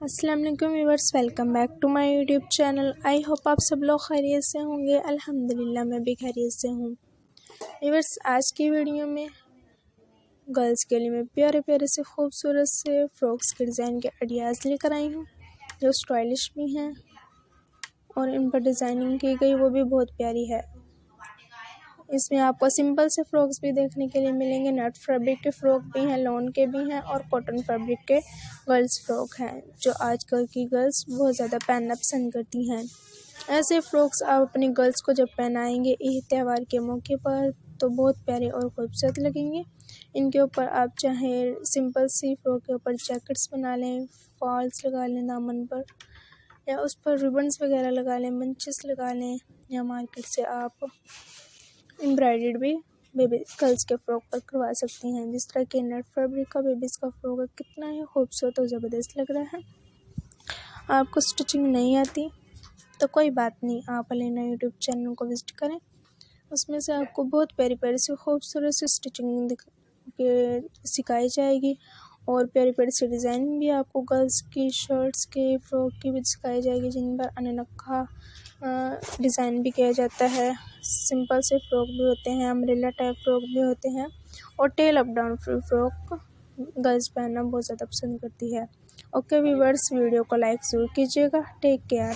अस्सलाम वालेकुम viewers, welcome back to my YouTube channel. I hope आप सब लोग खैरियत से होंगे। अल्हम्दुलिल्लाह मैं भी खैरियत से हूँ। व्यूअर्स, आज की वीडियो में गर्ल्स के लिए मैं प्यारे प्यारे से खूबसूरत से फ्रॉक्स के डिज़ाइन के आइडियाज़ लेकर आई हूँ, जो स्टाइलिश भी हैं और इन पर डिज़ाइनिंग की गई वो भी बहुत प्यारी है। इसमें आपको सिंपल से फ्रॉक्स भी देखने के लिए मिलेंगे, नेट फैब्रिक के फ़्रॉक भी हैं, लॉन के भी हैं और कॉटन फैब्रिक के गर्ल्स फ्रॉक हैं, जो आजकल की गर्ल्स बहुत ज़्यादा पहनना पसंद करती हैं। ऐसे फ़्रॉक्स आप अपनी गर्ल्स को जब पहनाएंगे ईद त्यौहार के मौके पर तो बहुत प्यारे और खूबसूरत लगेंगे। इनके ऊपर आप चाहे सिंपल सी फ्रॉक के ऊपर जैकेट्स बना लें, फॉल्स लगा लें दामन पर, या उस पर रिबन्स वगैरह लगा लें, मंचेस लगा लें, या मार्केट से आप एम्ब्रॉयडर्ड भी बेबी गर्ल्स के फ्रॉक पर करवा सकती हैं। जिस तरह के नेट फैब्रिक का बेबीज़ का फ्रॉक है, कितना ही खूबसूरत और ज़बरदस्त लग रहा है। आपको स्टिचिंग नहीं आती तो कोई बात नहीं, आप अलीना यूट्यूब चैनल को विजिट करें, उसमें से आपको बहुत प्यारी प्यारी सी खूबसूरत सी स्टिचिंग सिखाई जाएगी और प्यारी प्यारी सी डिज़ाइन भी आपको गर्ल्स की शर्ट्स के फ्रॉक की भी सिखाई जाएगी, जिन पर अननखा डिज़ाइन भी किया जाता है। सिंपल से फ्रॉक भी होते हैं, अम्ब्रेला टाइप फ्रॉक भी होते हैं और tail up down frock girls पहनना बहुत ज़्यादा पसंद करती है। ओके व्यूअर्स, वीडियो को लाइक ज़रूर कीजिएगा। Take care.